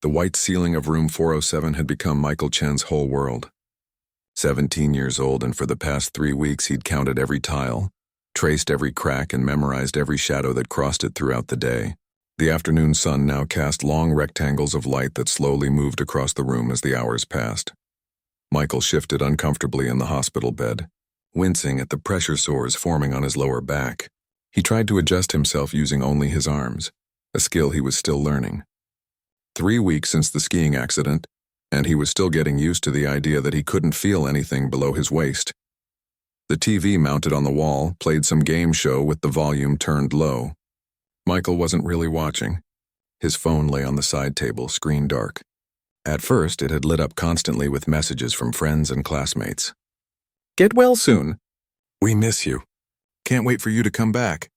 The white ceiling of room 407 had become Michael Chen's whole world. 17 years old, and for the past 3 weeks he'd counted every tile, traced every crack, and memorized every shadow that crossed it throughout the day. The afternoon sun now cast long rectangles of light that slowly moved across the room as the hours passed. Michael shifted uncomfortably in the hospital bed, wincing at the pressure sores forming on his lower back. He tried to adjust himself using only his arms, a skill he was still learning. 3 weeks since the skiing accident, and he was still getting used to the idea that he couldn't feel anything below his waist. The TV mounted on the wall played some game show with the volume turned low. Michael wasn't really watching. His phone lay on the side table, screen dark. At first, it had lit up constantly with messages from friends and classmates. "Get well soon." "We miss you. Can't wait for you to come back."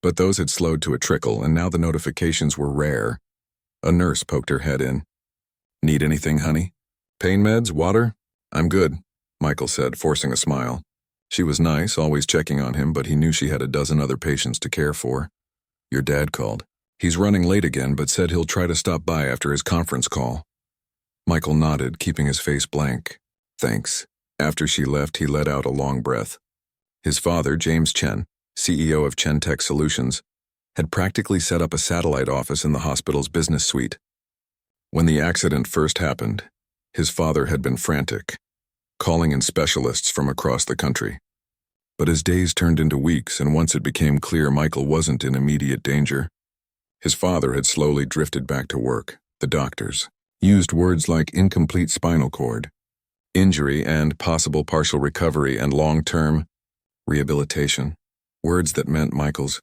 But those had slowed to a trickle, and now the notifications were rare. A nurse poked her head in. "Need anything, honey? Pain meds, water?" "I'm good," Michael said, forcing a smile. She was nice, always checking on him, but he knew she had a dozen other patients to care for. "Your dad called. He's running late again, but said he'll try to stop by after his conference call." Michael nodded, keeping his face blank. "Thanks." After she left, he let out a long breath. His father, James Chen, CEO of Chen Tech Solutions, had practically set up a satellite office in the hospital's business suite. When the accident first happened, his father had been frantic, calling in specialists from across the country. But as days turned into weeks, and once it became clear Michael wasn't in immediate danger, his father had slowly drifted back to work. The doctors used words like incomplete spinal cord, injury and possible partial recovery, and long-term rehabilitation, words that meant Michael's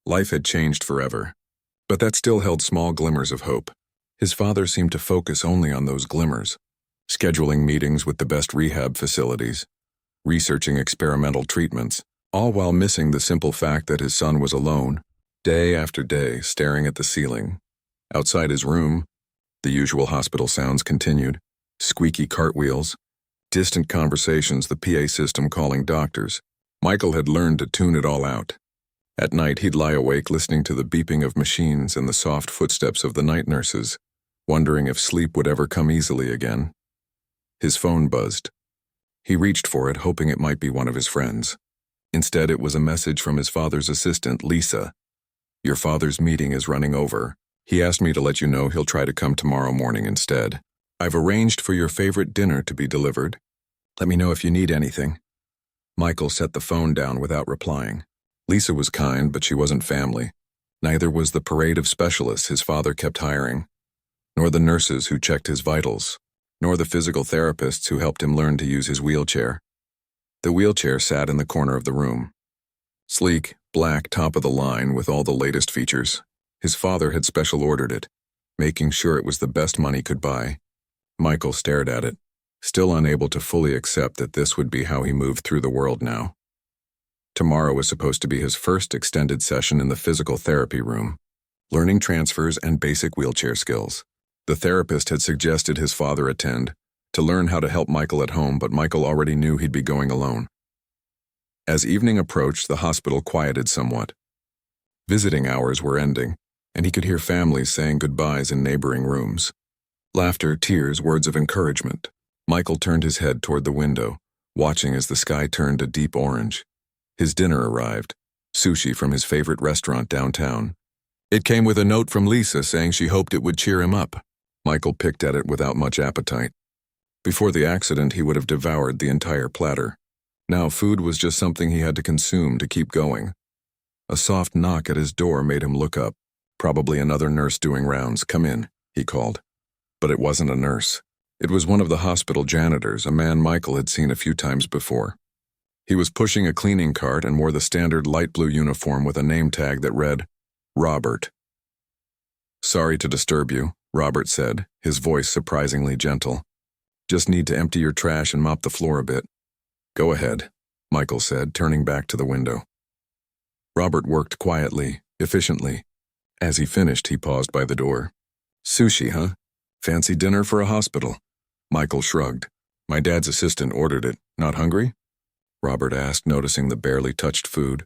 life had changed forever. But that still held small glimmers of hope. His father seemed to focus only on those glimmers, scheduling meetings with the best rehab facilities, researching experimental treatments, all while missing the simple fact that his son was alone, day after day, staring at the ceiling. Outside his room, the usual hospital sounds continued: squeaky cartwheels, distant conversations, the PA system calling doctors. Michael had learned to tune it all out. At night, he'd lie awake listening to the beeping of machines and the soft footsteps of the night nurses, wondering if sleep would ever come easily again. His phone buzzed. He reached for it, hoping it might be one of his friends. Instead, it was a message from his father's assistant, Lisa. "Your father's meeting is running over. He asked me to let you know he'll try to come tomorrow morning instead. I've arranged for your favorite dinner to be delivered. Let me know if you need anything." Michael set the phone down without replying. Lisa was kind, but she wasn't family. Neither was the parade of specialists his father kept hiring, nor the nurses who checked his vitals, nor the physical therapists who helped him learn to use his wheelchair. The wheelchair sat in the corner of the room. Sleek, black, top of the line with all the latest features. His father had special ordered it, making sure it was the best money could buy. Michael stared at it, still unable to fully accept that this would be how he moved through the world now. Tomorrow was supposed to be his first extended session in the physical therapy room, learning transfers and basic wheelchair skills. The therapist had suggested his father attend to learn how to help Michael at home, but Michael already knew he'd be going alone. As evening approached, the hospital quieted somewhat. Visiting hours were ending, and he could hear families saying goodbyes in neighboring rooms. Laughter, tears, words of encouragement. Michael turned his head toward the window, watching as the sky turned a deep orange. His dinner arrived, sushi from his favorite restaurant downtown. It came with a note from Lisa saying she hoped it would cheer him up. Michael picked at it without much appetite. Before the accident, he would have devoured the entire platter. Now food was just something he had to consume to keep going. A soft knock at his door made him look up. Probably another nurse doing rounds. "Come in," he called. But it wasn't a nurse. It was one of the hospital janitors, a man Michael had seen a few times before. He was pushing a cleaning cart and wore the standard light blue uniform with a name tag that read, Robert. "Sorry to disturb you," Robert said, his voice surprisingly gentle. "Just need to empty your trash and mop the floor a bit." "Go ahead," Michael said, turning back to the window. Robert worked quietly, efficiently. As he finished, he paused by the door. "Sushi, huh? Fancy dinner for a hospital." Michael shrugged. "My dad's assistant ordered it. Not hungry?" Robert asked, noticing the barely touched food.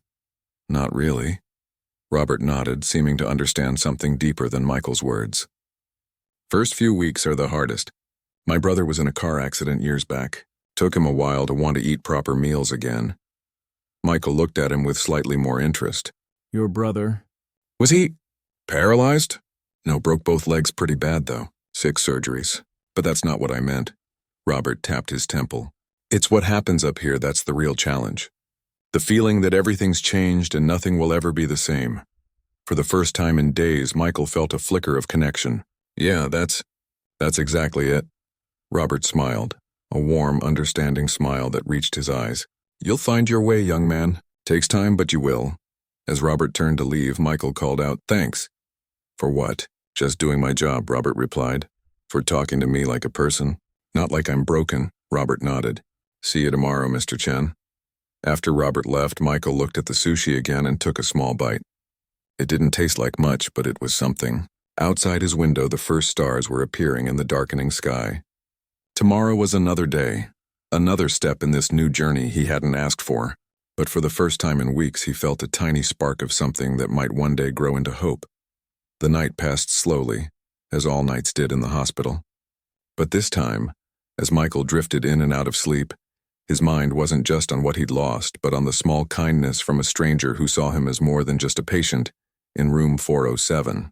"Not really." Robert nodded, seeming to understand something deeper than Michael's words. First few weeks are the hardest. My brother was in a car accident years back. Took him a while to want to eat proper meals again. Michael looked at him with slightly more interest. Your brother? Was he paralyzed? No, broke both legs pretty bad though. 6 surgeries. But that's not what I meant. Robert tapped his temple. It's what happens up here that's the real challenge. The feeling that everything's changed and nothing will ever be the same. For the first time in days, Michael felt a flicker of connection. Yeah, that's exactly it. Robert smiled, a warm, understanding smile that reached his eyes. You'll find your way, young man. Takes time, but you will. As Robert turned to leave, Michael called out, Thanks. For what? Just doing my job, Robert replied. For talking to me like a person. Not like I'm broken, Robert nodded. See you tomorrow, Mr. Chen. After Robert left, Michael looked at the sushi again and took a small bite. It didn't taste like much, but it was something. Outside his window, the first stars were appearing in the darkening sky. Tomorrow was another day, another step in this new journey he hadn't asked for, but for the first time in weeks he felt a tiny spark of something that might one day grow into hope. The night passed slowly, as all nights did in the hospital. But this time, as Michael drifted in and out of sleep, his mind wasn't just on what he'd lost, but on the small kindness from a stranger who saw him as more than just a patient in room 407.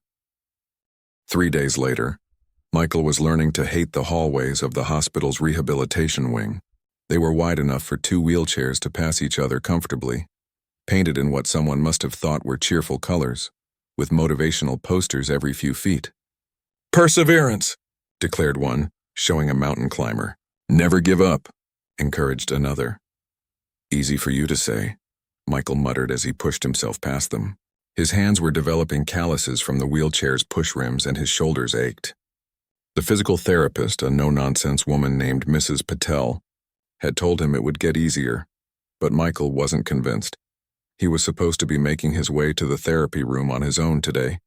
3 days later, Michael was learning to hate the hallways of the hospital's rehabilitation wing. They were wide enough for 2 wheelchairs to pass each other comfortably, painted in what someone must have thought were cheerful colors, with motivational posters every few feet. Perseverance, declared one, showing a mountain climber. Never give up, encouraged another. Easy for you to say, Michael muttered as he pushed himself past them. His hands were developing calluses from the wheelchair's push rims and his shoulders ached. The physical therapist, a no-nonsense woman named Mrs. Patel, had told him it would get easier, but Michael wasn't convinced. He was supposed to be making his way to the therapy room on his own today,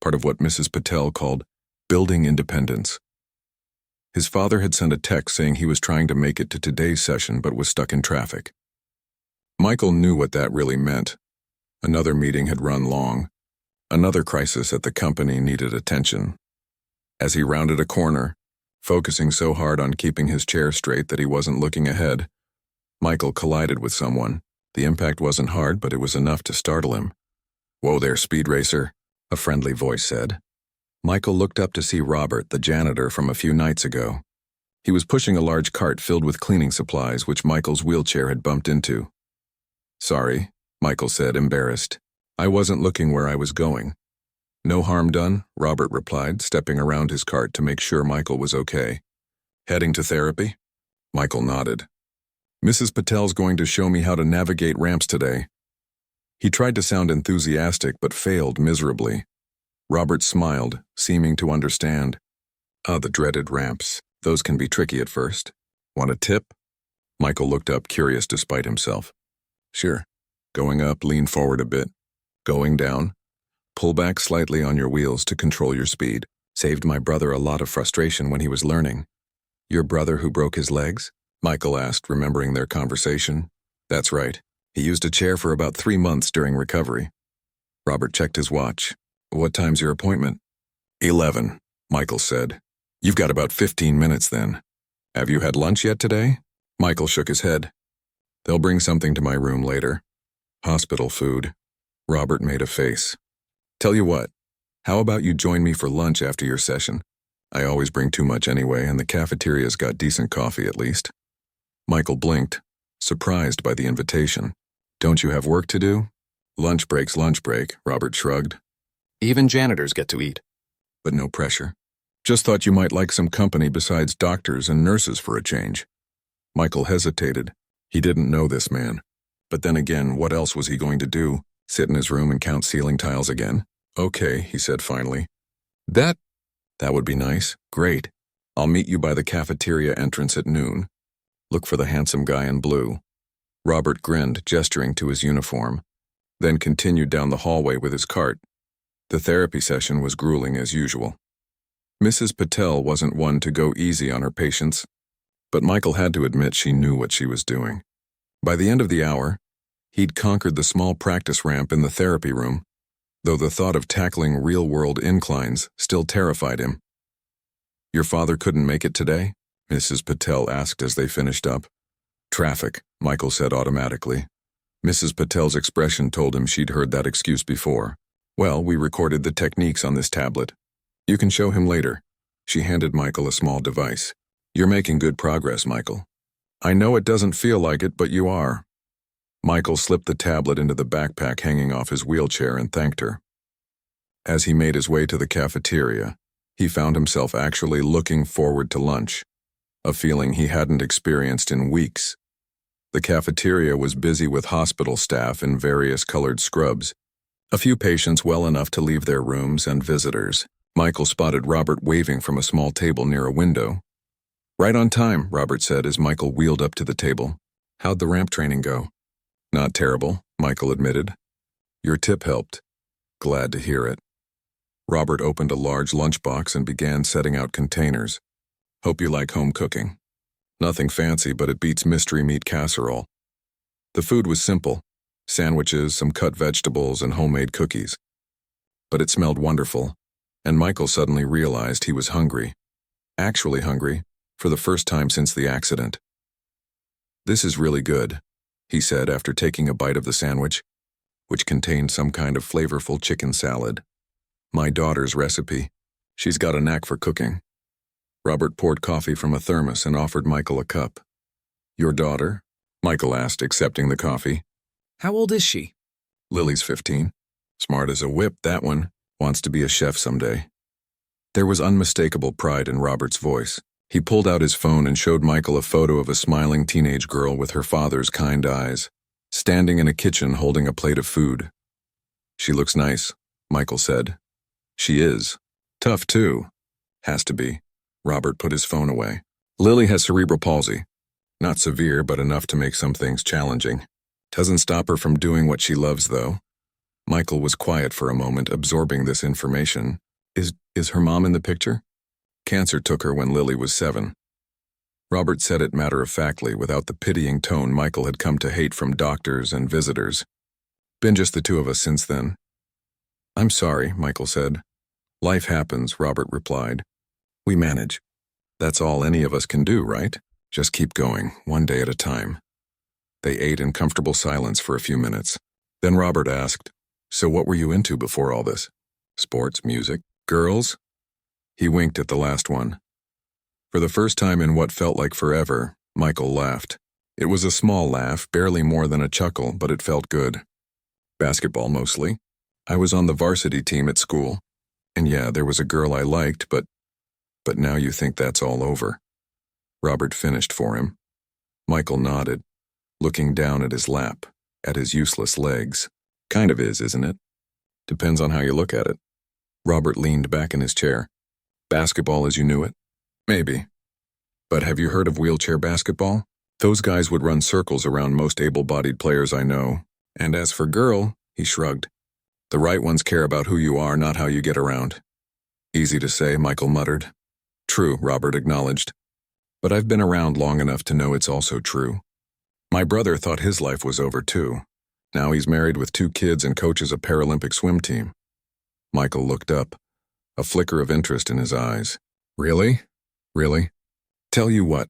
part of what Mrs. Patel called building independence. His father had sent a text saying he was trying to make it to today's session but was stuck in traffic. Michael knew what that really meant. Another meeting had run long. Another crisis at the company needed attention. As he rounded a corner, focusing so hard on keeping his chair straight that he wasn't looking ahead, Michael collided with someone. The impact wasn't hard, but it was enough to startle him. Whoa there, speed racer, a friendly voice said. Michael looked up to see Robert, the janitor from a few nights ago. He was pushing a large cart filled with cleaning supplies, which Michael's wheelchair had bumped into. Sorry, Michael said, embarrassed. I wasn't looking where I was going. No harm done, Robert replied, stepping around his cart to make sure Michael was okay. Heading to therapy? Michael nodded. Mrs. Patel's going to show me how to navigate ramps today. He tried to sound enthusiastic but failed miserably. Robert smiled, seeming to understand. The dreaded ramps. Those can be tricky at first. Want a tip? Michael looked up, curious despite himself. Sure. Going up, lean forward a bit. Going down, pull back slightly on your wheels to control your speed. Saved my brother a lot of frustration when he was learning. Your brother who broke his legs? Michael asked, remembering their conversation. That's right. He used a chair for about 3 months during recovery. Robert checked his watch. What time's your appointment? 11, Michael said. You've got about 15 minutes then. Have you had lunch yet today? Michael shook his head. They'll bring something to my room later. Hospital food. Robert made a face. Tell you what, how about you join me for lunch after your session? I always bring too much anyway, and the cafeteria's got decent coffee at least. Michael blinked, surprised by the invitation. Don't you have work to do? Lunch break, Robert shrugged. Even janitors get to eat. But no pressure. Just thought you might like some company besides doctors and nurses for a change. Michael hesitated. He didn't know this man. But then again, what else was he going to do? Sit in his room and count ceiling tiles again? Okay, he said finally. That would be nice. Great. I'll meet you by the cafeteria entrance at noon. Look for the handsome guy in blue. Robert grinned, gesturing to his uniform, then continued down the hallway with his cart. The therapy session was grueling as usual. Mrs. Patel wasn't one to go easy on her patients, but Michael had to admit she knew what she was doing. By the end of the hour, he'd conquered the small practice ramp in the therapy room, though the thought of tackling real-world inclines still terrified him. Your father couldn't make it today? Mrs. Patel asked as they finished up. Traffic, Michael said automatically. Mrs. Patel's expression told him she'd heard that excuse before. Well, we recorded the techniques on this tablet. You can show him later. She handed Michael a small device. You're making good progress, Michael. I know it doesn't feel like it, but you are. Michael slipped the tablet into the backpack hanging off his wheelchair and thanked her. As he made his way to the cafeteria, he found himself actually looking forward to lunch, a feeling he hadn't experienced in weeks. The cafeteria was busy with hospital staff in various colored scrubs, a few patients well enough to leave their rooms and visitors. Michael spotted Robert waving from a small table near a window. Right on time, Robert said as Michael wheeled up to the table. How'd the ramp training go? Not terrible, Michael admitted. Your tip helped. Glad to hear it. Robert opened a large lunchbox and began setting out containers. Hope you like home cooking. Nothing fancy, but it beats mystery meat casserole. The food was simple. Sandwiches, some cut vegetables, and homemade cookies. But it smelled wonderful, and Michael suddenly realized he was hungry. Actually hungry, for the first time since the accident. This is really good, he said after taking a bite of the sandwich, which contained some kind of flavorful chicken salad. My daughter's recipe. She's got a knack for cooking. Robert poured coffee from a thermos and offered Michael a cup. Your daughter? Michael asked, accepting the coffee. How old is she? Lily's 15. Smart as a whip, that one. Wants to be a chef someday. There was unmistakable pride in Robert's voice. He pulled out his phone and showed Michael a photo of a smiling teenage girl with her father's kind eyes, standing in a kitchen holding a plate of food. She looks nice, Michael said. She is. Tough, too. Has to be. Robert put his phone away. Lily has cerebral palsy. Not severe, but enough to make some things challenging. Doesn't stop her from doing what she loves, though. Michael was quiet for a moment, absorbing this information. Is her mom in the picture? Cancer took her when Lily was 7. Robert said it matter-of-factly, without the pitying tone Michael had come to hate from doctors and visitors. Been just the two of us since then. I'm sorry, Michael said. Life happens, Robert replied. We manage. That's all any of us can do, right? Just keep going, one day at a time. They ate in comfortable silence for a few minutes. Then Robert asked, So what were you into before all this? Sports, music, girls? He winked at the last one. For the first time in what felt like forever, Michael laughed. It was a small laugh, barely more than a chuckle, but it felt good. Basketball mostly. I was on the varsity team at school. And yeah, there was a girl I liked, but now you think that's all over. Robert finished for him. Michael nodded, looking down at his lap, at his useless legs. Kind of is, isn't it? Depends on how you look at it. Robert leaned back in his chair. Basketball as you knew it? Maybe. But have you heard of wheelchair basketball? Those guys would run circles around most able-bodied players I know. And as for girl, he shrugged. The right ones care about who you are, not how you get around. Easy to say, Michael muttered. True, Robert acknowledged. But I've been around long enough to know it's also true. My brother thought his life was over too. Now he's married with 2 kids and coaches a Paralympic swim team. Michael looked up, a flicker of interest in his eyes. Really? Really? Tell you what,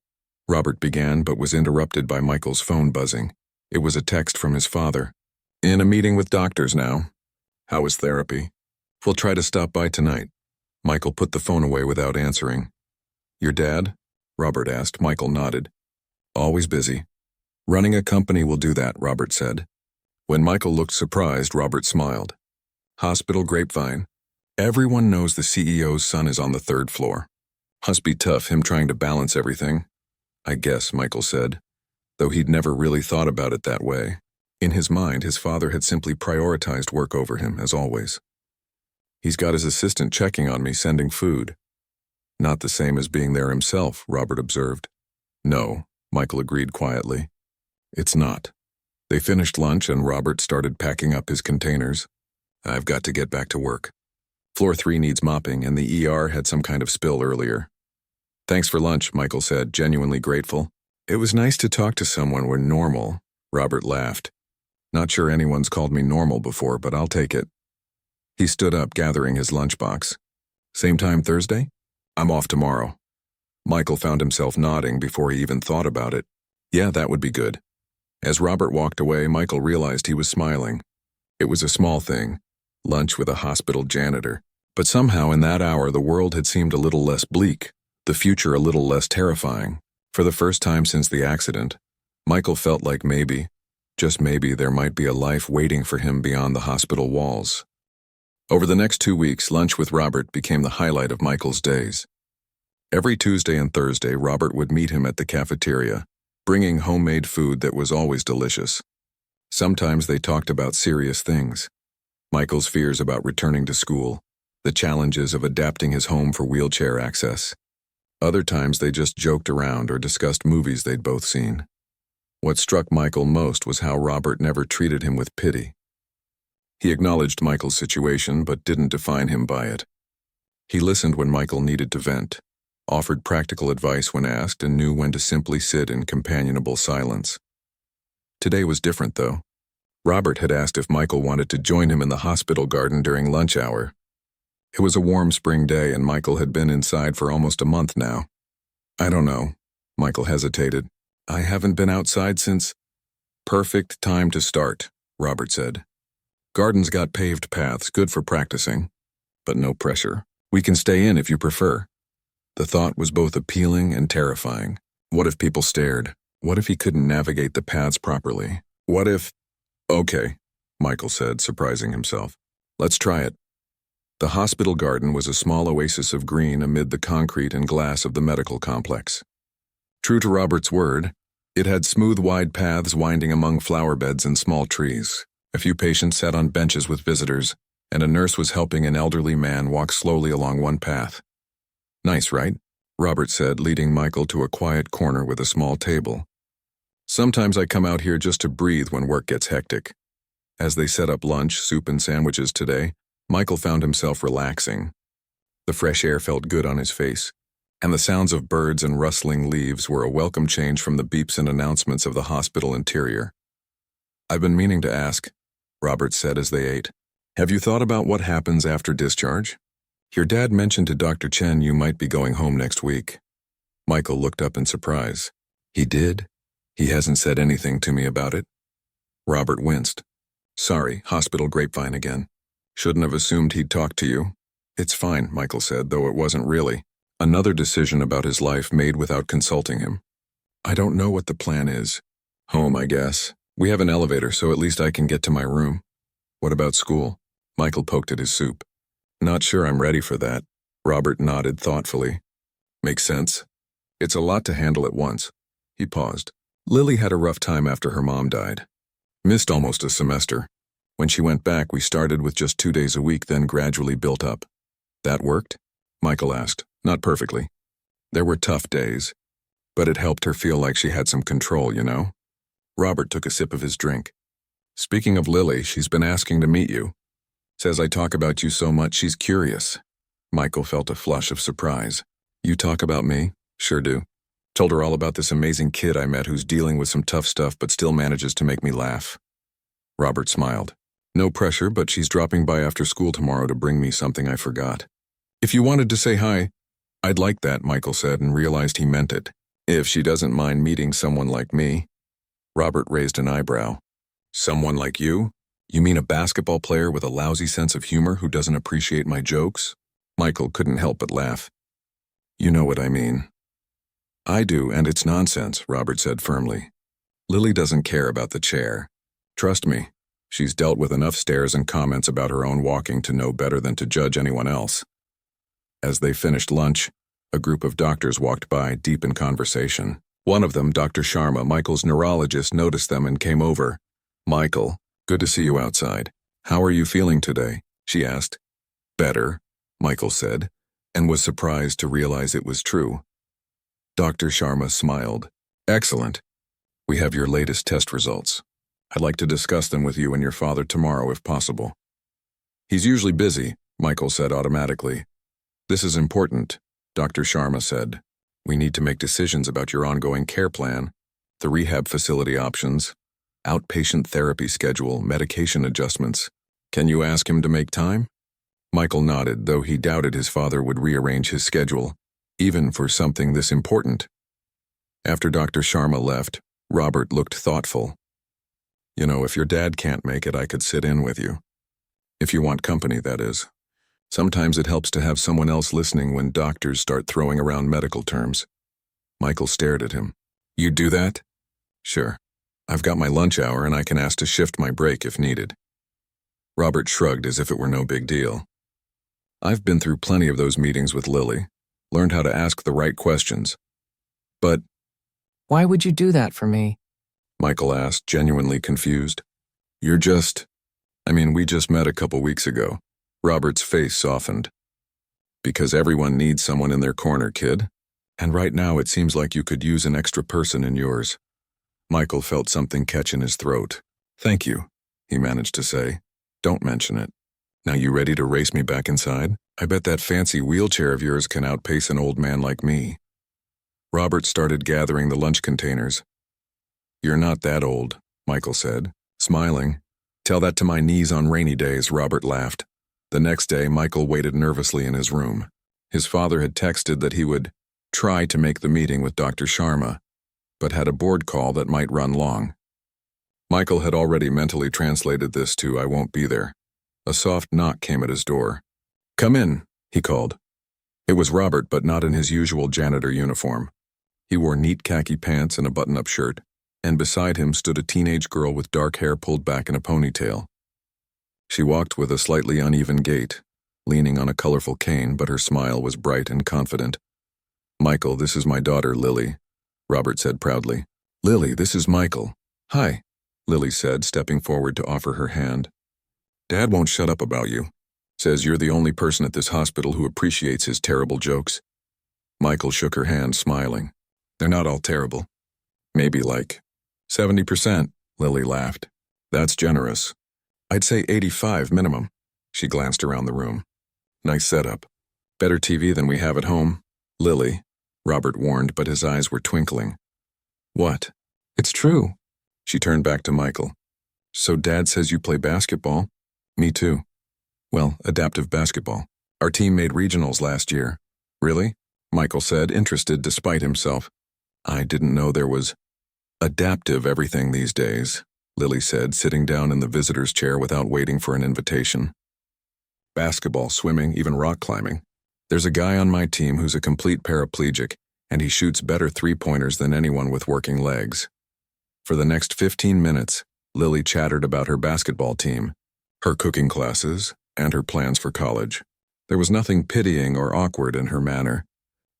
Robert began but was interrupted by Michael's phone buzzing. It was a text from his father. In a meeting with doctors now. How is therapy? We'll try to stop by tonight. Michael put the phone away without answering. Your dad? Robert asked. Michael nodded. Always busy. Running a company will do that, Robert said. When Michael looked surprised, Robert smiled. Hospital grapevine. Everyone knows the CEO's son is on the 3rd floor. Must be tough, him trying to balance everything. I guess, Michael said, though he'd never really thought about it that way. In his mind, his father had simply prioritized work over him, as always. He's got his assistant checking on me, sending food. Not the same as being there himself, Robert observed. No, Michael agreed quietly. It's not. They finished lunch and Robert started packing up his containers. I've got to get back to work. Floor 3 needs mopping and the ER had some kind of spill earlier. Thanks for lunch, Michael said, genuinely grateful. It was nice to talk to someone we're normal. Robert laughed. Not sure anyone's called me normal before, but I'll take it. He stood up, gathering his lunchbox. Same time Thursday? I'm off tomorrow. Michael found himself nodding before he even thought about it. Yeah, that would be good. As Robert walked away, Michael realized he was smiling. It was a small thing, lunch with a hospital janitor. But somehow in that hour the world had seemed a little less bleak, the future a little less terrifying. For the first time since the accident, Michael felt like maybe, just maybe, there might be a life waiting for him beyond the hospital walls. Over the next 2 weeks, lunch with Robert became the highlight of Michael's days. Every Tuesday and Thursday, Robert would meet him at the cafeteria, bringing homemade food that was always delicious. Sometimes they talked about serious things. Michael's fears about returning to school, the challenges of adapting his home for wheelchair access. Other times they just joked around or discussed movies they'd both seen. What struck Michael most was how Robert never treated him with pity. He acknowledged Michael's situation but didn't define him by it. He listened when Michael needed to vent, offered practical advice when asked, and knew when to simply sit in companionable silence. Today was different, though. Robert had asked if Michael wanted to join him in the hospital garden during lunch hour. It was a warm spring day, and Michael had been inside for almost a month now. I don't know, Michael hesitated. I haven't been outside since... Perfect time to start, Robert said. Garden's got paved paths, good for practicing. But no pressure. We can stay in if you prefer. The thought was both appealing and terrifying. What if people stared? What if he couldn't navigate the paths properly? What if... Okay, Michael said, surprising himself. Let's try it. The hospital garden was a small oasis of green amid the concrete and glass of the medical complex. True to Robert's word, it had smooth, wide paths winding among flower beds and small trees. A few patients sat on benches with visitors, and a nurse was helping an elderly man walk slowly along one path. Nice, right? Robert said, leading Michael to a quiet corner with a small table. Sometimes I come out here just to breathe when work gets hectic. As they set up lunch, soup and sandwiches today, Michael found himself relaxing. The fresh air felt good on his face, and the sounds of birds and rustling leaves were a welcome change from the beeps and announcements of the hospital interior. I've been meaning to ask, Robert said as they ate. Have you thought about what happens after discharge? Your dad mentioned to Dr. Chen you might be going home next week. Michael looked up in surprise. He did? He hasn't said anything to me about it? Robert winced. Sorry, hospital grapevine again. Shouldn't have assumed he'd talk to you. It's fine, Michael said, though it wasn't really. Another decision about his life made without consulting him. I don't know what the plan is. Home, I guess. We have an elevator, so at least I can get to my room. What about school? Michael poked at his soup. Not sure I'm ready for that. Robert nodded thoughtfully. Makes sense. It's a lot to handle at once. He paused. Lily had a rough time after her mom died. Missed almost a semester. When she went back, we started with just 2 days a week, then gradually built up. That worked? Michael asked. Not perfectly. There were tough days, but it helped her feel like she had some control, you know? Robert took a sip of his drink. Speaking of Lily, she's been asking to meet you. Says I talk about you so much she's curious. Michael felt a flush of surprise. You talk about me? Sure do. Told her all about this amazing kid I met who's dealing with some tough stuff but still manages to make me laugh. Robert smiled. No pressure, but she's dropping by after school tomorrow to bring me something I forgot. If you wanted to say hi, I'd like that, Michael said, and realized he meant it. If she doesn't mind meeting someone like me. Robert raised an eyebrow. Someone like you? You mean a basketball player with a lousy sense of humor who doesn't appreciate my jokes? Michael couldn't help but laugh. You know what I mean. I do, and it's nonsense, Robert said firmly. Lily doesn't care about the chair. Trust me, she's dealt with enough stares and comments about her own walking to know better than to judge anyone else. As they finished lunch, a group of doctors walked by, deep in conversation. One of them, Dr. Sharma, Michael's neurologist, noticed them and came over. Michael, good to see you outside. How are you feeling today? She asked. Better, Michael said, and was surprised to realize it was true. Dr. Sharma smiled. Excellent. We have your latest test results. I'd like to discuss them with you and your father tomorrow if possible. He's usually busy, Michael said automatically. This is important, Dr. Sharma said. We need to make decisions about your ongoing care plan, the rehab facility options, outpatient therapy schedule, medication adjustments. Can you ask him to make time? Michael nodded, though he doubted his father would rearrange his schedule. even for something this important. After Dr. Sharma left, Robert looked thoughtful. You know, if your dad can't make it, I could sit in with you. If you want company, that is. Sometimes it helps to have someone else listening when doctors start throwing around medical terms. Michael stared at him. You'd do that? Sure. I've got my lunch hour and I can ask to shift my break if needed. Robert shrugged as if it were no big deal. I've been through plenty of those meetings with Lily, learned how to ask the right questions. But why would you do that for me? Michael asked, genuinely confused. We just met a couple weeks ago. Robert's face softened. Because everyone needs someone in their corner, kid. And right now it seems like you could use an extra person in yours. Michael felt something catch in his throat. Thank you, he managed to say. Don't mention it. Now you ready to race me back inside? I bet that fancy wheelchair of yours can outpace an old man like me. Robert started gathering the lunch containers. You're not that old, Michael said, smiling. Tell that to my knees on rainy days, Robert laughed. The next day, Michael waited nervously in his room. His father had texted that he would try to make the meeting with Dr. Sharma, but had a board call that might run long. Michael had already mentally translated this to "I won't be there." A soft knock came at his door. Come in, he called. It was Robert, but not in his usual janitor uniform. He wore neat khaki pants and a button-up shirt, and beside him stood a teenage girl with dark hair pulled back in a ponytail. She walked with a slightly uneven gait, leaning on a colorful cane, but her smile was bright and confident. Michael, this is my daughter, Lily, Robert said proudly. Lily, this is Michael. Hi, Lily said, stepping forward to offer her hand. Dad won't shut up about you. Says you're the only person at this hospital who appreciates his terrible jokes. Michael shook her hand, smiling. They're not all terrible. Maybe like 70%, Lily laughed. That's generous. I'd say 85 minimum. She glanced around the room. Nice setup. Better TV than we have at home. Lily, Robert warned, but his eyes were twinkling. What? It's true. She turned back to Michael. So Dad says you play basketball? Me too. Well, adaptive basketball. Our team made regionals last year. Really? Michael said, interested despite himself. I didn't know there was adaptive everything these days, Lily said, sitting down in the visitor's chair without waiting for an invitation. Basketball, swimming, even rock climbing. There's a guy on my team who's a complete paraplegic, and he shoots better three-pointers than anyone with working legs. For the next 15 minutes, Lily chattered about her basketball team, her cooking classes, and her plans for college. There was nothing pitying or awkward in her manner.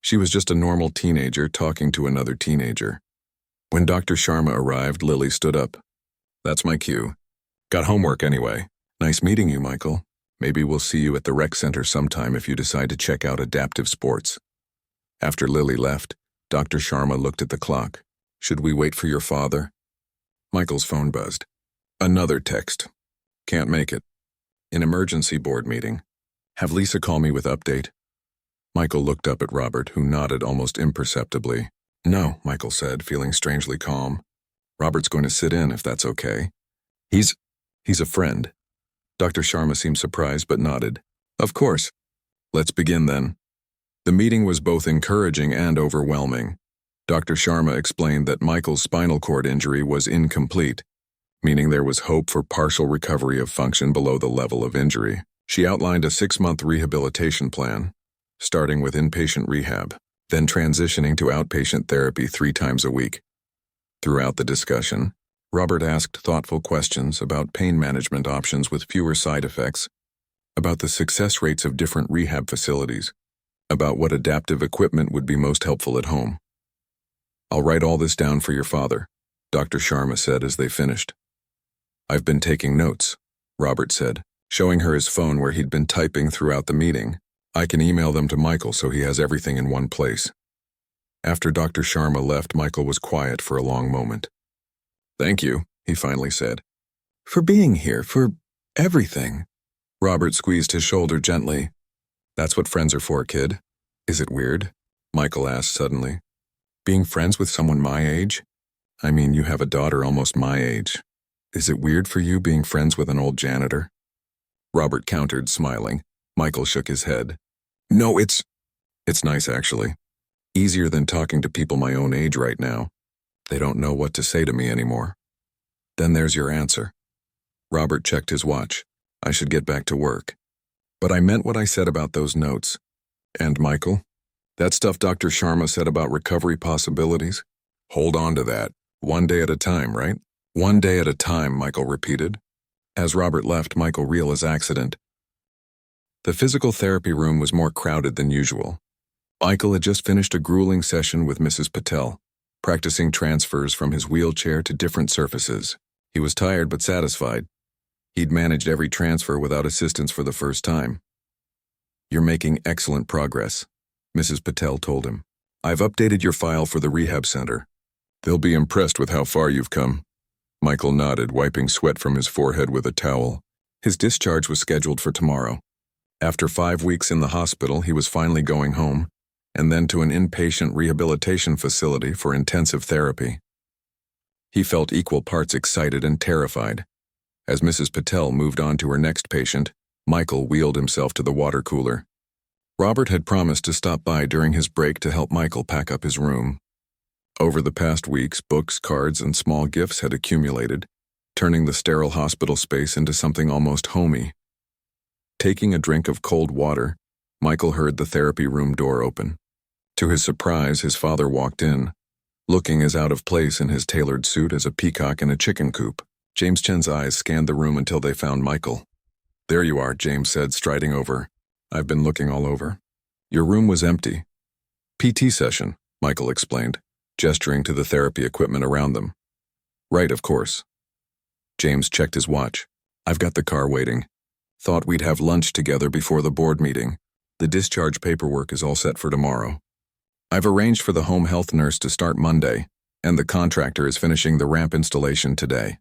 She was just a normal teenager talking to another teenager. When Dr. Sharma arrived, Lily stood up. That's my cue. Got homework anyway. Nice meeting you, Michael. Maybe we'll see you at the rec center sometime if you decide to check out adaptive sports. After Lily left, Dr. Sharma looked at the clock. Should we wait for your father? Michael's phone buzzed. Another text. Can't make it. An emergency board meeting. Have Lisa call me with update. Michael looked up at Robert, who nodded almost imperceptibly. No, Michael said, feeling strangely calm. Robert's going to sit in, if that's okay. He's a friend. Dr. Sharma seemed surprised but nodded. Of course. Let's begin then. The meeting was both encouraging and overwhelming. Dr. Sharma explained that Michael's spinal cord injury was incomplete, meaning there was hope for partial recovery of function below the level of injury. She outlined a 6-month rehabilitation plan, starting with inpatient rehab, then transitioning to outpatient therapy 3 times a week. Throughout the discussion, Robert asked thoughtful questions about pain management options with fewer side effects, about the success rates of different rehab facilities, about what adaptive equipment would be most helpful at home. I'll write all this down for your father, Dr. Sharma said as they finished. I've been taking notes, Robert said, showing her his phone where he'd been typing throughout the meeting. I can email them to Michael so he has everything in one place. After Dr. Sharma left, Michael was quiet for a long moment. Thank you, he finally said. For being here, for everything. Robert squeezed his shoulder gently. That's what friends are for, kid. Is it weird? Michael asked suddenly. Being friends with someone my age? I mean, you have a daughter almost my age. Is it weird for you being friends with an old janitor? Robert countered, smiling. Michael shook his head. No, it's nice, actually. Easier than talking to people my own age right now. They don't know what to say to me anymore. Then there's your answer. Robert checked his watch. I should get back to work. But I meant what I said about those notes. And Michael? That stuff Dr. Sharma said about recovery possibilities? Hold on to that. One day at a time, right? One day at a time, Michael repeated. As Robert left, Michael realized his accident. The physical therapy room was more crowded than usual. Michael had just finished a grueling session with Mrs. Patel, practicing transfers from his wheelchair to different surfaces. He was tired but satisfied. He'd managed every transfer without assistance for the first time. You're making excellent progress, Mrs. Patel told him. I've updated your file for the rehab center. They'll be impressed with how far you've come. Michael nodded, wiping sweat from his forehead with a towel. His discharge was scheduled for tomorrow. After 5 weeks in the hospital, he was finally going home, and then to an inpatient rehabilitation facility for intensive therapy. He felt equal parts excited and terrified. As Mrs. Patel moved on to her next patient, Michael wheeled himself to the water cooler. Robert had promised to stop by during his break to help Michael pack up his room. Over the past weeks, books, cards, and small gifts had accumulated, turning the sterile hospital space into something almost homey. Taking a drink of cold water, Michael heard the therapy room door open. To his surprise, his father walked in, looking as out of place in his tailored suit as a peacock in a chicken coop. James Chen's eyes scanned the room until they found Michael. There you are, James said, striding over. I've been looking all over. Your room was empty. PT session, Michael explained, gesturing to the therapy equipment around them. Right, of course. James checked his watch. I've got the car waiting. Thought we'd have lunch together before the board meeting. The discharge paperwork is all set for tomorrow. I've arranged for the home health nurse to start Monday, and the contractor is finishing the ramp installation today.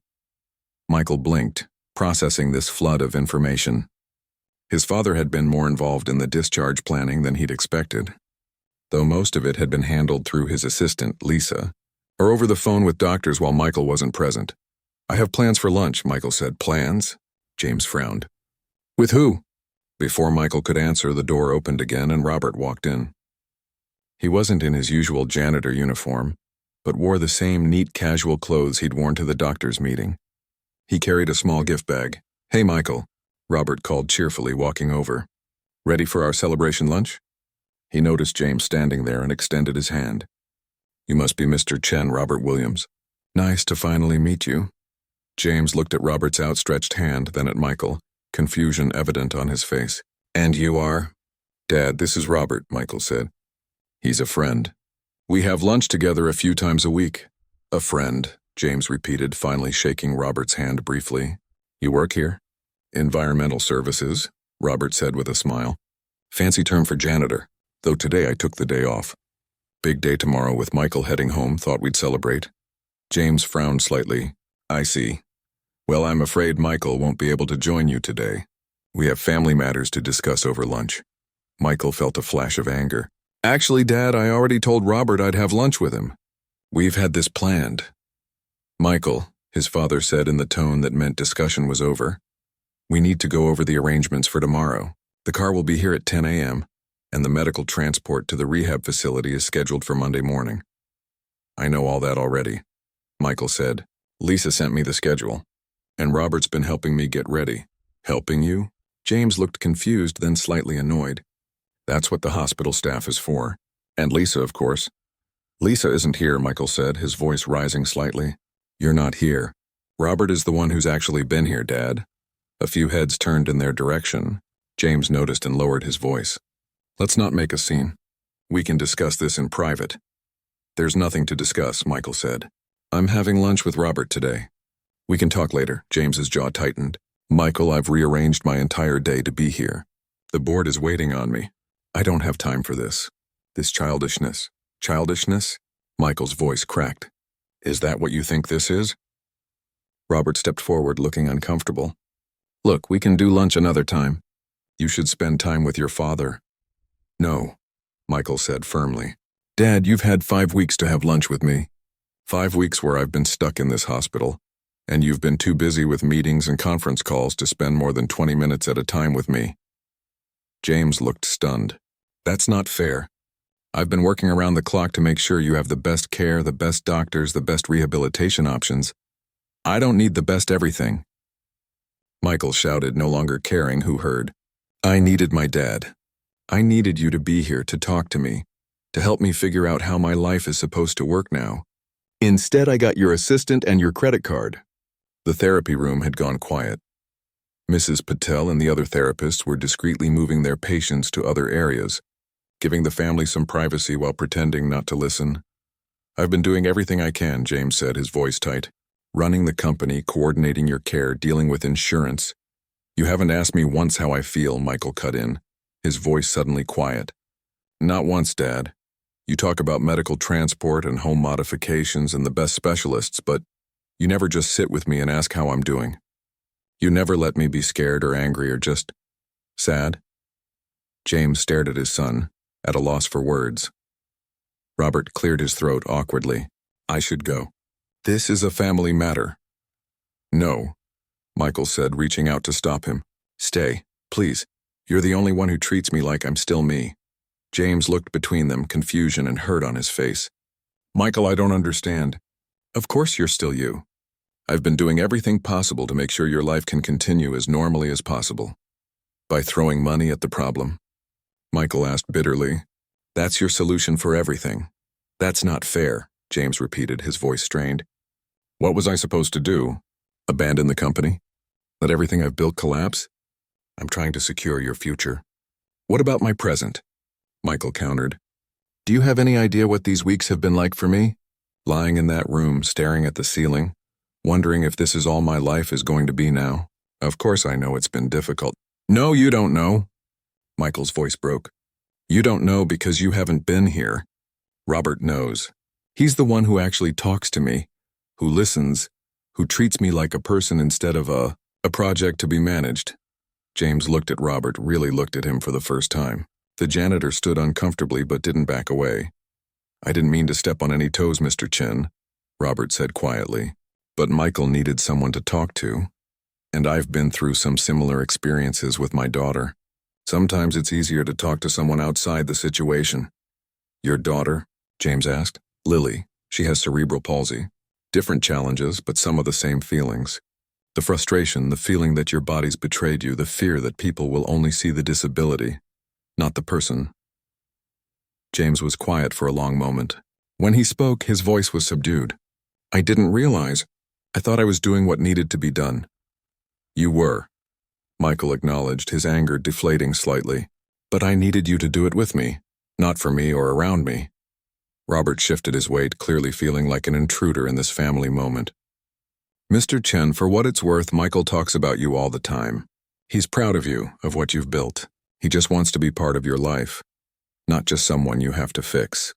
Michael blinked, processing this flood of information. His father had been more involved in the discharge planning than he'd expected, though most of it had been handled through his assistant, Lisa, or over the phone with doctors while Michael wasn't present. I have plans for lunch, Michael said. Plans? James frowned. With who? Before Michael could answer, the door opened again and Robert walked in. He wasn't in his usual janitor uniform, but wore the same neat casual clothes he'd worn to the doctor's meeting. He carried a small gift bag. Hey, Michael, Robert called cheerfully, walking over. Ready for our celebration lunch? He noticed James standing there and extended his hand. You must be Mr. Chen, Robert Williams. Nice to finally meet you. James looked at Robert's outstretched hand, then at Michael, confusion evident on his face. And you are? Dad, this is Robert, Michael said. He's a friend. We have lunch together a few times a week. A friend, James repeated, finally shaking Robert's hand briefly. You work here? Environmental services, Robert said with a smile. Fancy term for janitor, though today I took the day off. Big day tomorrow with Michael heading home, thought we'd celebrate. James frowned slightly. I see. Well, I'm afraid Michael won't be able to join you today. We have family matters to discuss over lunch. Michael felt a flash of anger. Actually, Dad, I already told Robert I'd have lunch with him. We've had this planned. Michael, his father said in the tone that meant discussion was over. We need to go over the arrangements for tomorrow. The car will be here at 10 a.m., and the medical transport to the rehab facility is scheduled for Monday morning. I know all that already, Michael said. Lisa sent me the schedule, and Robert's been helping me get ready. Helping you? James looked confused, then slightly annoyed. That's what the hospital staff is for. And Lisa, of course. Lisa isn't here, Michael said, his voice rising slightly. You're not here. Robert is the one who's actually been here, Dad. A few heads turned in their direction. James noticed and lowered his voice. Let's not make a scene. We can discuss this in private. There's nothing to discuss, Michael said. I'm having lunch with Robert today. We can talk later. James's jaw tightened. Michael, I've rearranged my entire day to be here. The board is waiting on me. I don't have time for this. This childishness. Childishness? Michael's voice cracked. Is that what you think this is? Robert stepped forward, looking uncomfortable. Look, we can do lunch another time. You should spend time with your father. No, Michael said firmly. Dad, you've had 5 weeks to have lunch with me. 5 weeks where I've been stuck in this hospital, and you've been too busy with meetings and conference calls to spend more than 20 minutes at a time with me. James looked stunned. That's not fair. I've been working around the clock to make sure you have the best care, the best doctors, the best rehabilitation options. I don't need the best everything." Michael shouted, no longer caring who heard. "I needed my dad. I needed you to be here to talk to me, to help me figure out how my life is supposed to work now. Instead, I got your assistant and your credit card." The therapy room had gone quiet. Mrs. Patel and the other therapists were discreetly moving their patients to other areas, giving the family some privacy while pretending not to listen. "I've been doing everything I can," James said, his voice tight. "Running the company, coordinating your care, dealing with insurance. You haven't asked me once how I feel," Michael cut in, his voice suddenly quiet. "Not once, Dad. You talk about medical transport and home modifications and the best specialists, but you never just sit with me and ask how I'm doing. You never let me be scared or angry or just sad." James stared at his son, at a loss for words. Robert cleared his throat awkwardly. "I should go. This is a family matter." "No," Michael said, reaching out to stop him. "Stay, please. You're the only one who treats me like I'm still me." James looked between them, confusion and hurt on his face. "Michael, I don't understand. Of course you're still you. I've been doing everything possible to make sure your life can continue as normally as possible. By throwing money at the problem?" Michael asked bitterly. "That's your solution for everything." "That's not fair," James repeated, his voice strained. "What was I supposed to do? Abandon the company? Let everything I've built collapse? I'm trying to secure your future." "What about my present?" Michael countered. "Do you have any idea what these weeks have been like for me? Lying in that room, staring at the ceiling, wondering if this is all my life is going to be now. Of course I know it's been difficult." "No, you don't know." Michael's voice broke. "You don't know because you haven't been here. Robert knows. He's the one who actually talks to me, who listens, who treats me like a person instead of a project to be managed." James looked at Robert, really looked at him for the first time. The janitor stood uncomfortably but didn't back away. "I didn't mean to step on any toes, Mr. Chen," Robert said quietly. "But Michael needed someone to talk to. And I've been through some similar experiences with my daughter. Sometimes it's easier to talk to someone outside the situation." "Your daughter?" James asked. "Lily. She has cerebral palsy. Different challenges, but some of the same feelings. The frustration, the feeling that your body's betrayed you, the fear that people will only see the disability, not the person." James was quiet for a long moment. When he spoke, his voice was subdued. "I didn't realize. I thought I was doing what needed to be done." "You were," Michael acknowledged, his anger deflating slightly. "But I needed you to do it with me, not for me or around me." Robert shifted his weight, clearly feeling like an intruder in this family moment. "Mr. Chen, for what it's worth, Michael talks about you all the time. He's proud of you, of what you've built. He just wants to be part of your life, not just someone you have to fix."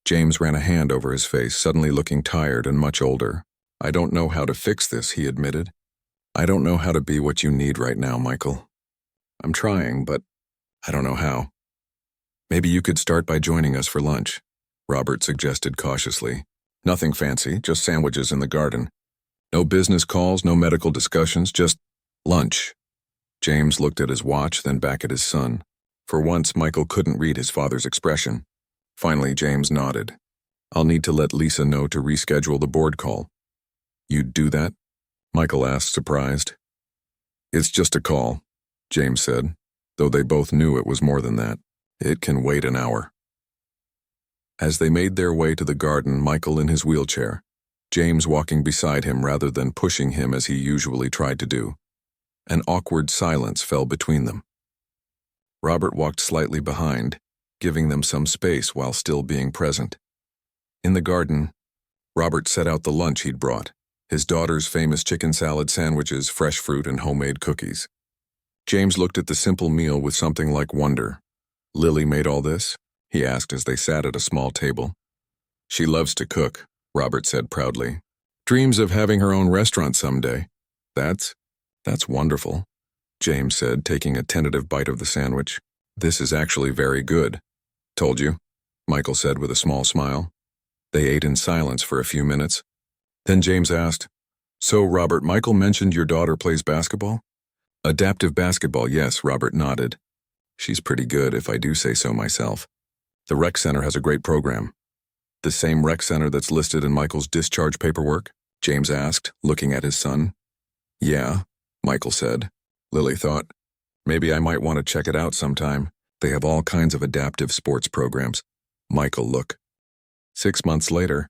James ran a hand over his face, suddenly looking tired and much older. "I don't know how to fix this," he admitted. "I don't know how to be what you need right now, Michael. I'm trying, but I don't know how." "Maybe you could start by joining us for lunch," Robert suggested cautiously. "Nothing fancy, just sandwiches in the garden. No business calls, no medical discussions, just lunch." James looked at his watch, then back at his son. For once, Michael couldn't read his father's expression. Finally, James nodded. "I'll need to let Lisa know to reschedule the board call." "You'd do that?" Michael asked, surprised. "It's just a call," James said, though they both knew it was more than that. "It can wait an hour." As they made their way to the garden, Michael in his wheelchair, James walking beside him rather than pushing him as he usually tried to do, an awkward silence fell between them. Robert walked slightly behind, giving them some space while still being present. In the garden, Robert set out the lunch he'd brought, his daughter's famous chicken salad sandwiches, fresh fruit, and homemade cookies. James looked at the simple meal with something like wonder. "Lily made all this?" he asked as they sat at a small table. "She loves to cook," Robert said proudly. "Dreams of having her own restaurant someday." That's wonderful," James said, taking a tentative bite of the sandwich. "This is actually very good." "Told you," Michael said with a small smile. They ate in silence for a few minutes. Then James asked, "So, Robert, Michael mentioned your daughter plays basketball?" "Adaptive basketball, yes," Robert nodded. "She's pretty good, if I do say so myself." The rec center has a great program. The same rec center that's listed in Michael's discharge paperwork? James asked, looking at his son. Yeah, Michael said. Lily thought, maybe I might want to check it out sometime. They have all kinds of adaptive sports programs. Michael, look. 6 months later,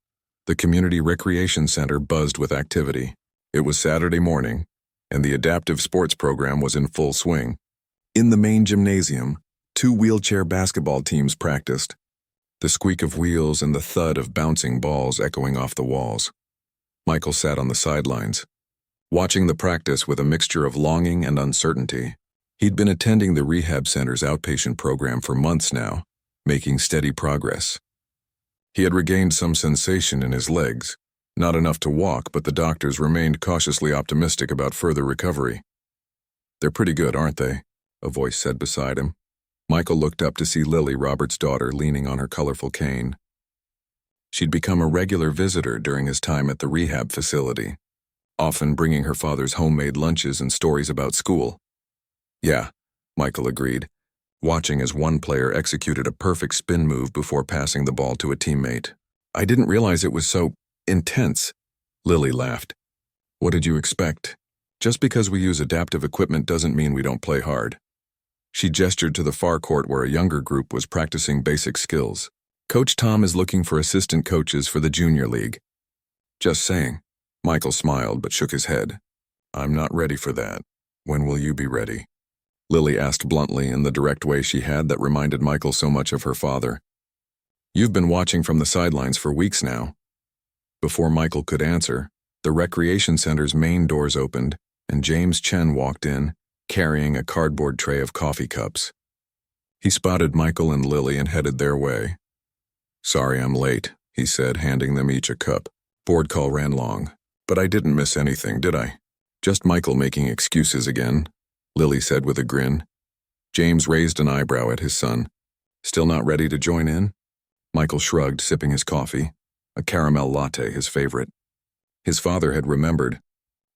the community recreation center buzzed with activity. It was Saturday morning, and the adaptive sports program was in full swing. In the main gymnasium, 2 wheelchair basketball teams practiced, the squeak of wheels and the thud of bouncing balls echoing off the walls. Michael sat on the sidelines, watching the practice with a mixture of longing and uncertainty. He'd been attending the rehab center's outpatient program for months now, making steady progress. He had regained some sensation in his legs, not enough to walk, but the doctors remained cautiously optimistic about further recovery. They're pretty good, aren't they? A voice said beside him. Michael looked up to see Lily, Robert's daughter, leaning on her colorful cane. She'd become a regular visitor during his time at the rehab facility, often bringing her father's homemade lunches and stories about school. Yeah, Michael agreed, watching as one player executed a perfect spin move before passing the ball to a teammate. I didn't realize it was so intense. Lily laughed. What did you expect? Just because we use adaptive equipment doesn't mean we don't play hard. She gestured to the far court where a younger group was practicing basic skills. Coach Tom is looking for assistant coaches for the junior league. Just saying. Michael smiled but shook his head. I'm not ready for that. When will you be ready? Lily asked bluntly in the direct way she had that reminded Michael so much of her father. You've been watching from the sidelines for weeks now. Before Michael could answer, the recreation center's main doors opened, and James Chen walked in, carrying a cardboard tray of coffee cups. He spotted Michael and Lily and headed their way. Sorry I'm late, he said, handing them each a cup. Board call ran long, but I didn't miss anything, did I? Just Michael making excuses again, Lily said with a grin. James raised an eyebrow at his son. Still not ready to join in? Michael shrugged, sipping his coffee, a caramel latte, his favorite. His father had remembered.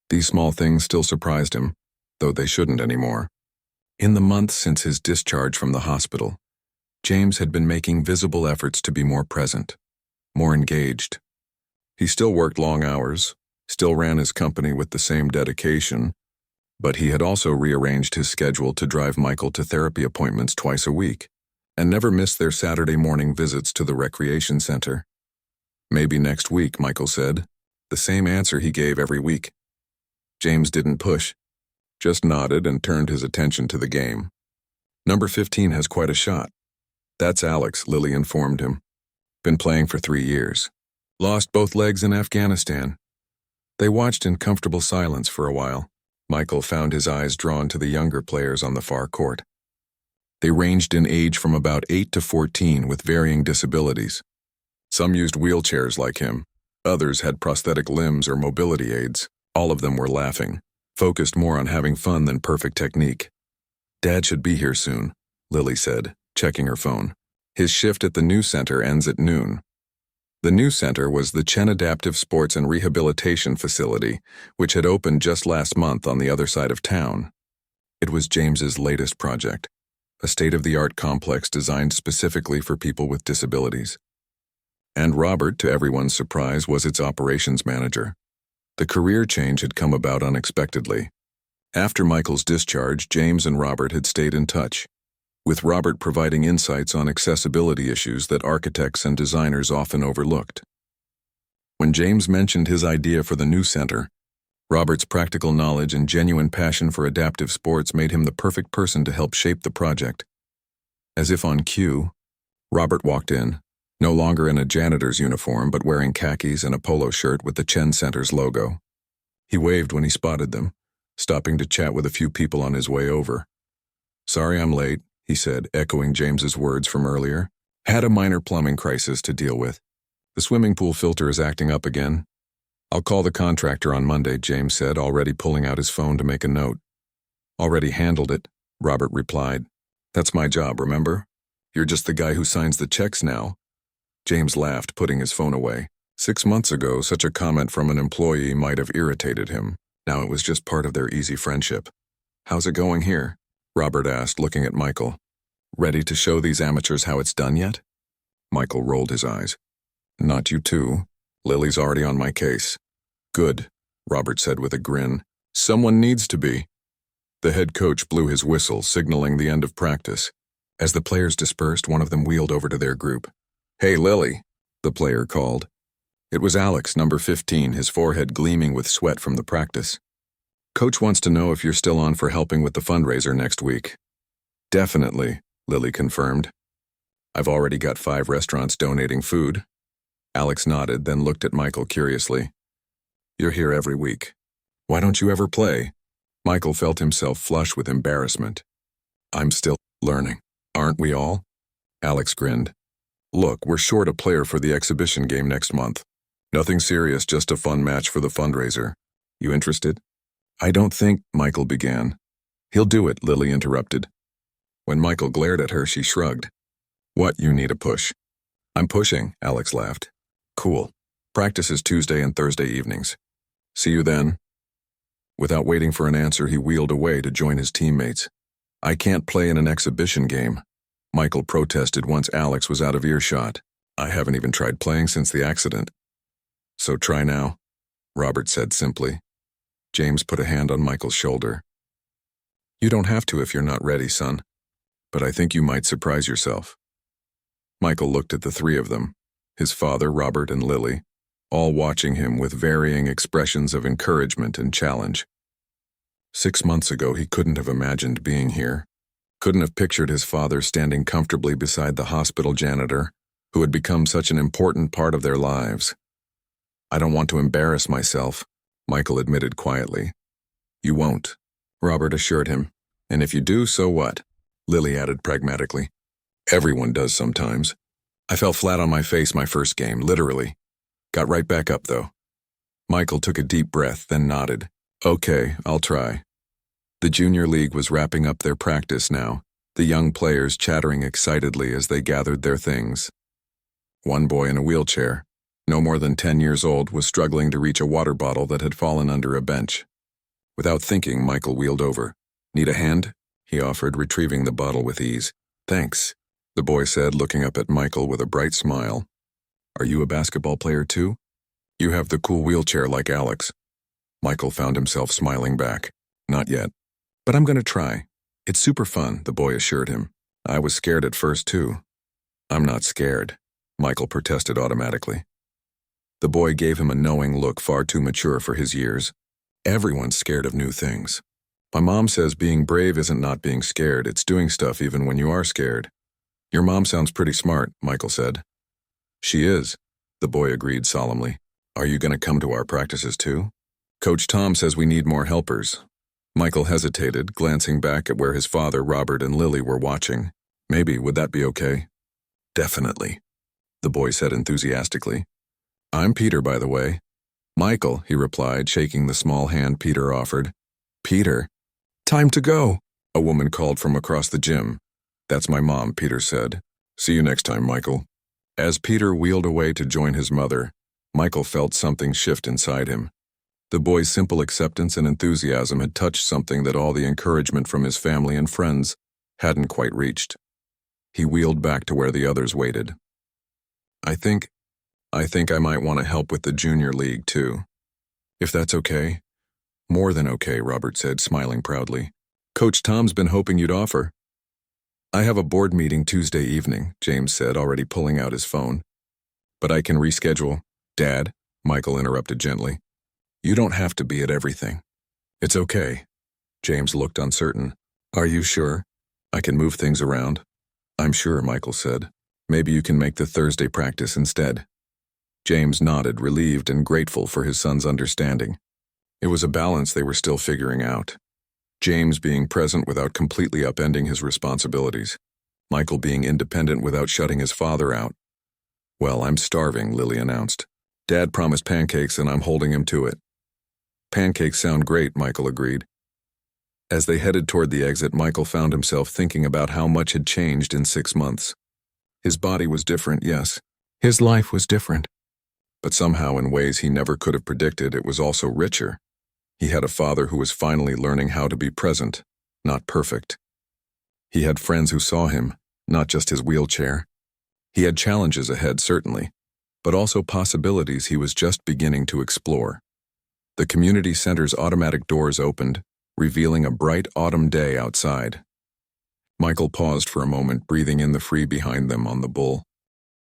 These small things still surprised him, though they shouldn't anymore. In the months since his discharge from the hospital, James had been making visible efforts to be more present, more engaged. He still worked long hours, still ran his company with the same dedication, but he had also rearranged his schedule to drive Michael to therapy appointments twice a week, and never missed their Saturday morning visits to the recreation center. Maybe next week, Michael said, the same answer he gave every week. James didn't push, just nodded and turned his attention to the game. Number 15 has quite a shot. That's Alex, Lily informed him. Been playing for 3 years. Lost both legs in Afghanistan. They watched in comfortable silence for a while. Michael found his eyes drawn to the younger players on the far court. They ranged in age from about 8 to 14 with varying disabilities. Some used wheelchairs like him. Others had prosthetic limbs or mobility aids. All of them were laughing, focused more on having fun than perfect technique. Dad should be here soon, Lily said, checking her phone. His shift at the new center ends at noon. The new center was the Chen Adaptive Sports and Rehabilitation Facility, which had opened just last month on the other side of town. It was James's latest project, a state-of-the-art complex designed specifically for people with disabilities. And Robert, to everyone's surprise, was its operations manager. The career change had come about unexpectedly. After Michael's discharge, James and Robert had stayed in touch, with Robert providing insights on accessibility issues that architects and designers often overlooked. When James mentioned his idea for the new center, Robert's practical knowledge and genuine passion for adaptive sports made him the perfect person to help shape the project. As if on cue, Robert walked in, no longer in a janitor's uniform but wearing khakis and a polo shirt with the Chen Center's logo. He waved when he spotted them, stopping to chat with a few people on his way over. Sorry I'm late, he said, echoing James's words from earlier. Had a minor plumbing crisis to deal with. The swimming pool filter is acting up again. I'll call the contractor on Monday, James said, already pulling out his phone to make a note. Already handled it, Robert replied. That's my job, remember? You're just the guy who signs the checks now. James laughed, putting his phone away. 6 months ago, such a comment from an employee might have irritated him. Now it was just part of their easy friendship. How's it going here? Robert asked, looking at Michael. Ready to show these amateurs how it's done yet? Michael rolled his eyes. Not you too. Lily's already on my case. Good, Robert said with a grin. Someone needs to be. The head coach blew his whistle, signaling the end of practice. As the players dispersed, one of them wheeled over to their group. Hey, Lily, the player called. It was Alex, number 15, his forehead gleaming with sweat from the practice. Coach wants to know if you're still on for helping with the fundraiser next week. Definitely, Lily confirmed. I've already got 5 restaurants donating food. Alex nodded, then looked at Michael curiously. You're here every week. Why don't you ever play? Michael felt himself flush with embarrassment. I'm still learning. Aren't we all? Alex grinned. Look, we're short a player for the exhibition game next month. Nothing serious, just a fun match for the fundraiser. You interested? I don't think, Michael began. He'll do it, Lily interrupted. When Michael glared at her, she shrugged. What, you need a push? I'm pushing, Alex laughed. Cool. Practice is Tuesday and Thursday evenings. See you then. Without waiting for an answer, he wheeled away to join his teammates. I can't play in an exhibition game, Michael protested once Alex was out of earshot. I haven't even tried playing since the accident. So try now, Robert said simply. James put a hand on Michael's shoulder. You don't have to if you're not ready, son. But I think you might surprise yourself. Michael looked at the 3 of them, his father, Robert, and Lily, all watching him with varying expressions of encouragement and challenge. 6 months ago, he couldn't have imagined being here. Couldn't have pictured his father standing comfortably beside the hospital janitor, who had become such an important part of their lives. I don't want to embarrass myself, Michael admitted quietly. You won't, Robert assured him. And if you do, so what? Lily added pragmatically. Everyone does sometimes. I fell flat on my face my first game, literally. Got right back up, though. Michael took a deep breath, then nodded. Okay, I'll try. The junior league was wrapping up their practice now, the young players chattering excitedly as they gathered their things. One boy in a wheelchair, no more than 10 years old, was struggling to reach a water bottle that had fallen under a bench. Without thinking, Michael wheeled over. Need a hand? He offered, retrieving the bottle with ease. Thanks, the boy said, looking up at Michael with a bright smile. Are you a basketball player too? You have the cool wheelchair like Alex. Michael found himself smiling back. Not yet. But I'm going to try. It's super fun, the boy assured him. I was scared at first too. I'm not scared, Michael protested automatically. The boy gave him a knowing look far too mature for his years. Everyone's scared of new things. My mom says being brave isn't not being scared, it's doing stuff even when you are scared. Your mom sounds pretty smart, Michael said. She is, the boy agreed solemnly. Are you going to come to our practices too? Coach Tom says we need more helpers. Michael hesitated, glancing back at where his father, Robert, and Lily were watching. Maybe, would that be okay? Definitely, the boy said enthusiastically. I'm Peter, by the way. Michael, he replied, shaking the small hand Peter offered. Peter? Time to go, a woman called from across the gym. That's my mom, Peter said. See you next time, Michael. As Peter wheeled away to join his mother, Michael felt something shift inside him. The boy's simple acceptance and enthusiasm had touched something that all the encouragement from his family and friends hadn't quite reached. He wheeled back to where the others waited. I think I might want to help with the junior league too. If that's okay. More than okay, Robert said, smiling proudly. Coach Tom's been hoping you'd offer. I have a board meeting Tuesday evening, James said, already pulling out his phone. But I can reschedule. Dad, Michael interrupted gently. You don't have to be at everything. It's okay. James looked uncertain. Are you sure? I can move things around. I'm sure, Michael said. Maybe you can make the Thursday practice instead. James nodded, relieved and grateful for his son's understanding. It was a balance they were still figuring out. James being present without completely upending his responsibilities. Michael being independent without shutting his father out. Well, I'm starving, Lily announced. Dad promised pancakes and I'm holding him to it. Pancakes sound great, Michael agreed. As they headed toward the exit, Michael found himself thinking about how much had changed in 6 months. His body was different, yes. His life was different. But somehow, in ways he never could have predicted, it was also richer. He had a father who was finally learning how to be present, not perfect. He had friends who saw him, not just his wheelchair. He had challenges ahead, certainly, but also possibilities he was just beginning to explore. The community center's automatic doors opened, revealing a bright autumn day outside. Michael paused for a moment, breathing in the free behind them on the bull.